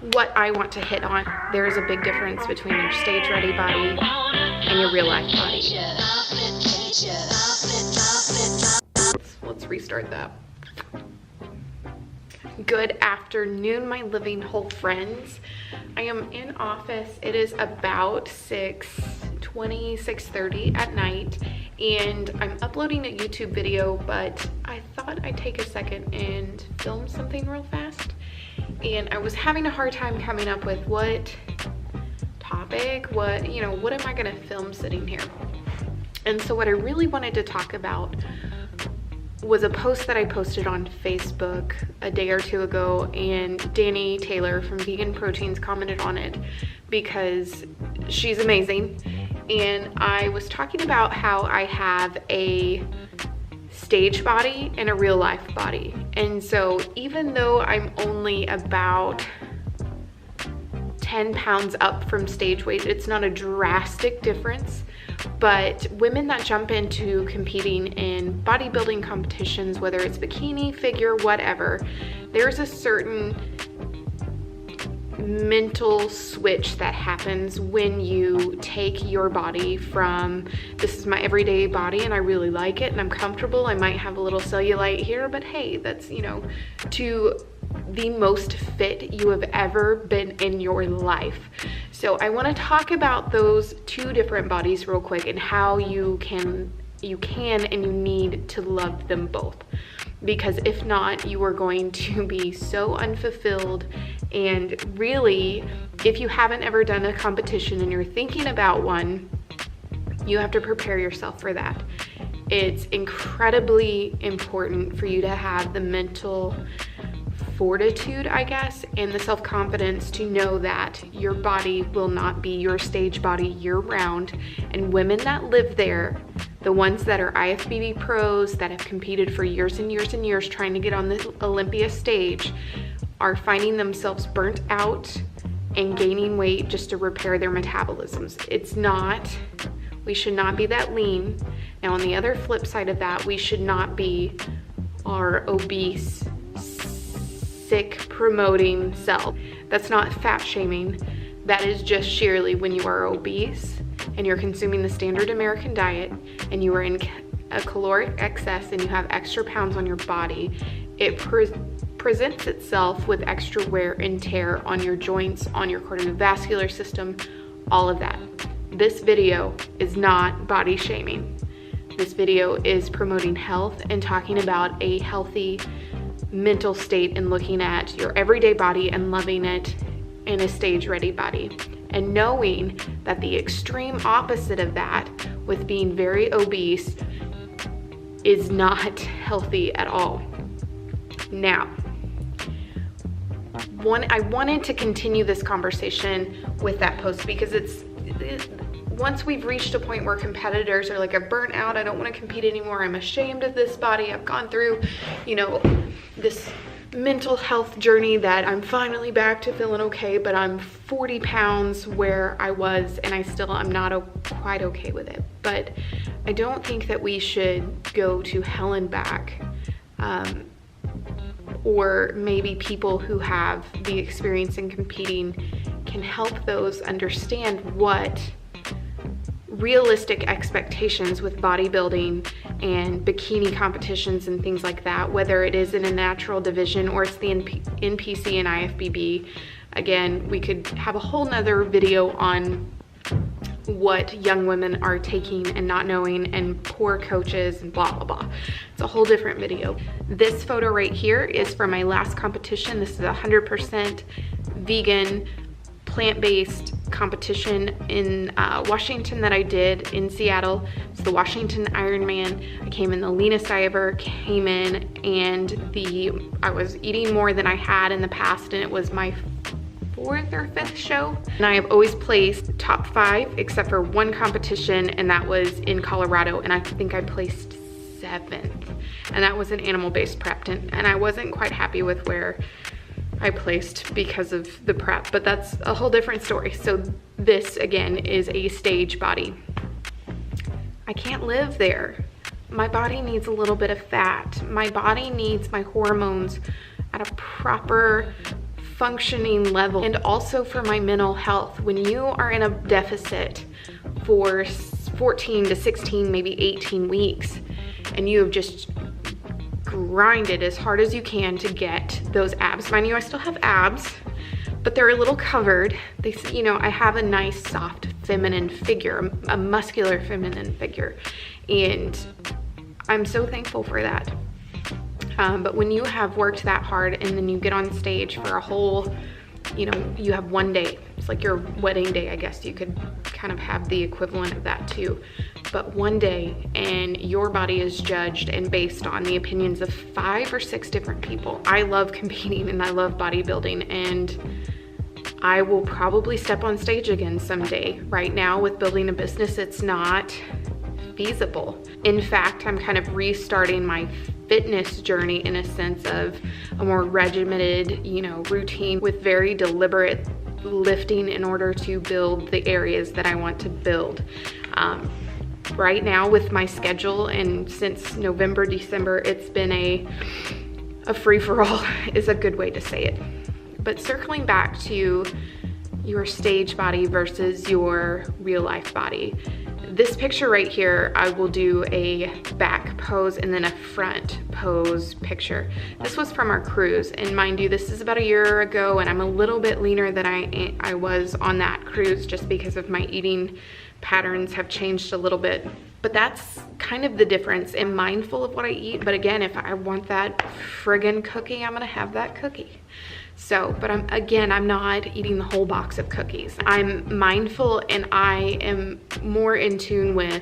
what I want to hit on. There is a big difference between your stage ready body and your real life body. Let's restart that. Good afternoon, my living whole friends. I am in office. It is about 6:20, 6:30 at night, and I'm uploading a YouTube video, but I thought I'd take a second and film something real fast. And I was having a hard time coming up with what topic, what am I gonna film sitting here? And so what I really wanted to talk about was a post that I posted on Facebook a day or two ago, and Danny Taylor from Vegan Proteins commented on it because she's amazing. And I was talking about how I have a stage body and a real life body. And so even though I'm only about 10 pounds up from stage weight, it's not a drastic difference. But women that jump into competing in bodybuilding competitions, whether it's bikini, figure, whatever, there's a certain mental switch that happens when you take your body from, this is my everyday body and I really like it and I'm comfortable, I might have a little cellulite here, but hey, that's, to the most fit you have ever been in your life. So I want to talk about those two different bodies real quick and how you can and you need to love them both. Because if not, you are going to be so unfulfilled. And really, if you haven't ever done a competition and you're thinking about one, you have to prepare yourself for that. It's incredibly important for you to have the mental fortitude, I guess, and the self-confidence to know that your body will not be your stage body year-round. And women that live there, the ones that are IFBB pros that have competed for years and years and years trying to get on the Olympia stage, are finding themselves burnt out and gaining weight just to repair their metabolisms. It's not, we should not be that lean. Now on the other flip side of that, we should not be our obese, sick promoting self. That's not fat shaming. That is just sheerly when you are obese and you're consuming the standard American diet and you are in a caloric excess and you have extra pounds on your body, it presents itself with extra wear and tear on your joints, on your cardiovascular system, all of that. This video is not body shaming. This video is promoting health and talking about a healthy mental state and looking at your everyday body and loving it in a stage ready body, and knowing that the extreme opposite of that, with being very obese, is not healthy at all. Now, I wanted to continue this conversation with that post because once we've reached a point where competitors are like, I'm burnt out, I don't want to compete anymore, I'm ashamed of this body, I've gone through, this mental health journey that I'm finally back to feeling okay, but I'm 40 pounds where I was and I'm not quite okay with it. But I don't think that we should go to hell and back, or maybe people who have the experience in competing can help those understand what realistic expectations with bodybuilding and bikini competitions and things like that, whether it is in a natural division or it's the NPC and IFBB. Again, we could have a whole nother video on what young women are taking and not knowing, and poor coaches and blah, blah, blah. It's a whole different video. This photo right here is from my last competition. This is 100% vegan, plant-based competition in Washington that I did in Seattle. It's the Washington Ironman. I came in the leanest I ever came in, and I was eating more than I had in the past, and it was my 4th or 5th show. And I have always placed top 5 except for one competition, and that was in Colorado, and I think I placed 7th. And that was an animal-based prep, and I wasn't quite happy with where I placed because of the prep, but that's a whole different story. So this again is a stage body. I can't live there. My body needs a little bit of fat. My body needs my hormones at a proper functioning level, and also for my mental health. When you are in a deficit for 14 to 16, maybe 18 weeks, and you have just grinded as hard as you can to get those abs. Mind you, I still have abs, but they're a little covered. They, you know, I have a nice, soft, feminine figure, a muscular feminine figure, and I'm so thankful for that. But when you have worked that hard and then you get on stage for a whole, you know, you have one day, it's like your wedding day, I guess you could kind of have the equivalent of that too. But one day, and your body is judged and based on the opinions of 5 or 6 different people. I love competing and I love bodybuilding, and I will probably step on stage again someday. Right now, with building a business, it's not feasible. In fact, I'm kind of restarting my fitness journey in a sense of a more regimented, you know, routine with very deliberate lifting in order to build the areas that I want to build. Right now with my schedule, and since November, December, it's been a free-for-all is a good way to say it. But circling back to your stage body versus your real life body. This picture right here, I will do a back pose and then a front pose picture. This was from our cruise, and mind you, this is about a year ago, and I'm a little bit leaner than I was on that cruise just because of my eating patterns have changed a little bit. But that's kind of the difference. I'm mindful of what I eat, but again, if I want that friggin' cookie, I'm gonna have that cookie. So, but I'm not eating the whole box of cookies. I'm mindful, and I am more in tune with,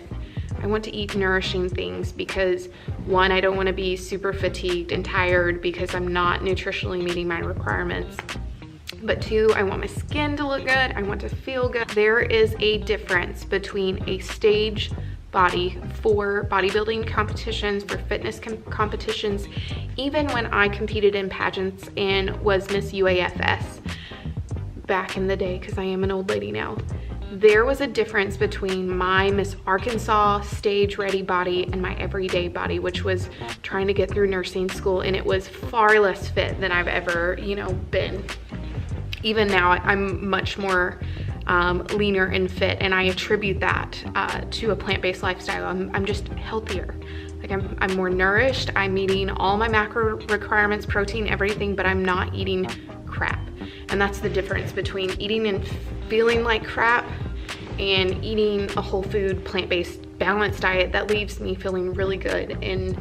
I want to eat nourishing things because 1, I don't want to be super fatigued and tired because I'm not nutritionally meeting my requirements. But 2, I want my skin to look good. I want to feel good. There is a difference between a stage body for bodybuilding competitions, for fitness competitions, even when I competed in pageants and was Miss UAFS back in the day, because I am an old lady now. There was a difference between my Miss Arkansas stage ready body and my everyday body, which was trying to get through nursing school, and it was far less fit than I've ever, you know, been. Even now, I'm much more leaner and fit, and I attribute that to a plant-based lifestyle. I'm just healthier. Like I'm more nourished. I'm meeting all my macro requirements, protein, everything, but I'm not eating crap. And that's the difference between eating and feeling like crap and eating a whole food, plant-based, balanced diet that leaves me feeling really good and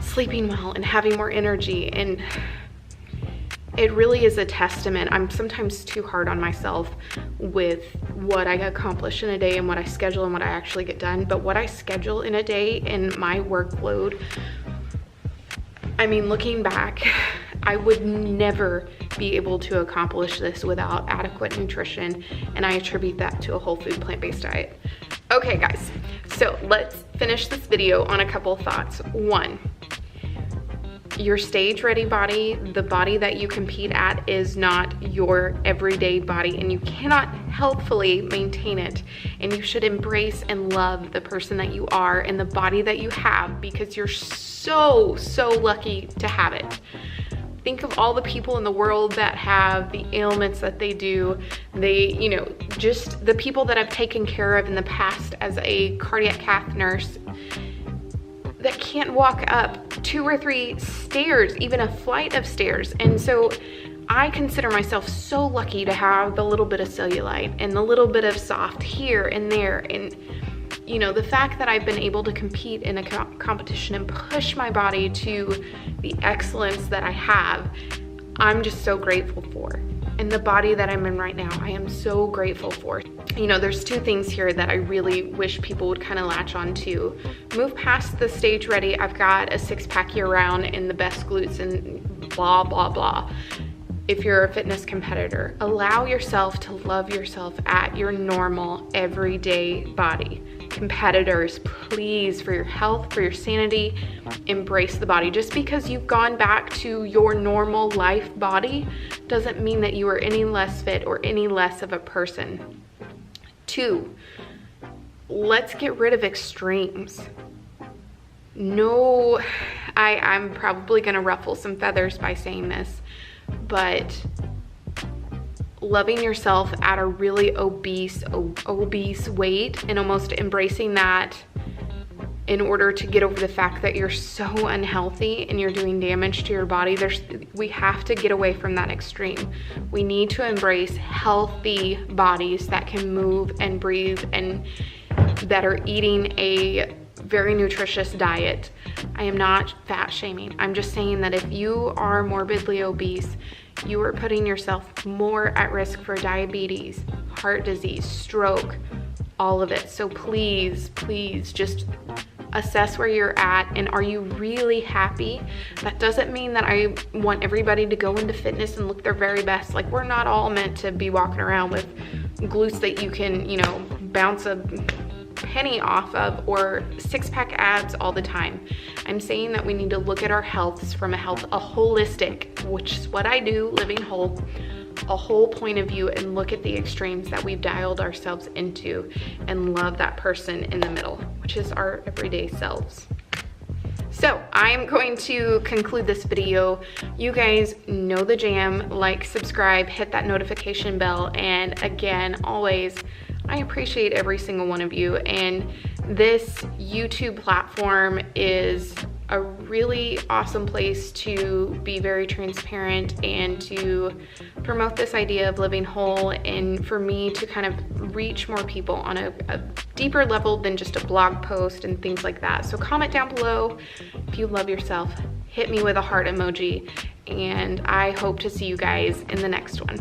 sleeping well and having more energy. And it really is a testament. I'm sometimes too hard on myself with what I accomplish in a day and what I schedule and what I actually get done. But what I schedule in a day and my workload, I mean, looking back, I would never be able to accomplish this without adequate nutrition, and I attribute that to a whole food plant-based diet. Okay guys, so let's finish this video on a couple thoughts. 1, your stage ready body, the body that you compete at, is not your everyday body, and you cannot healthfully maintain it. And you should embrace and love the person that you are and the body that you have, because you're so lucky to have it. Think of all the people in the world that have the ailments that they do. They, you know, just the people that I've taken care of in the past as a cardiac cath nurse that can't walk up 2 or 3 stairs, even a flight of stairs. And so I consider myself so lucky to have the little bit of cellulite and the little bit of soft here and there. And you know, the fact that I've been able to compete in a competition and push my body to the excellence that I have, I'm just so grateful for. And the body that I'm in right now, I am so grateful for. You know, there's 2 things here that I really wish people would kind of latch on to. Move past the stage ready, I've got a 6-pack year round and the best glutes and blah, blah, blah. If you're a fitness competitor, allow yourself to love yourself at your normal, everyday body. Competitors, please, for your health, for your sanity, embrace the body. Just because you've gone back to your normal life body doesn't mean that you are any less fit or any less of a person. 2, let's get rid of extremes. No, I'm probably gonna ruffle some feathers by saying this, but loving yourself at a really obese weight and almost embracing that in order to get over the fact that you're so unhealthy and you're doing damage to your body. We have to get away from that extreme. We need to embrace healthy bodies that can move and breathe and that are eating a very nutritious diet. I am not fat shaming. I'm just saying that if you are morbidly obese, you are putting yourself more at risk for diabetes, heart disease, stroke, all of it. So please, please just assess where you're at, and are you really happy? That doesn't mean that I want everybody to go into fitness and look their very best. Like, we're not all meant to be walking around with glutes that you can, you know, bounce a penny off of, or six-pack abs all the time. I'm saying that we need to look at our health from a holistic, which is what I do, living whole, a whole point of view, and look at the extremes that we've dialed ourselves into and love that person in the middle, which is our everyday selves. So I'm going to conclude this video. You guys know the jam. Like, subscribe, hit that notification bell, and again, always, I appreciate every single one of you. And this YouTube platform is a really awesome place to be very transparent and to promote this idea of living whole, and for me to kind of reach more people on a deeper level than just a blog post and things like that. So comment down below if you love yourself, hit me with a heart emoji, and I hope to see you guys in the next one.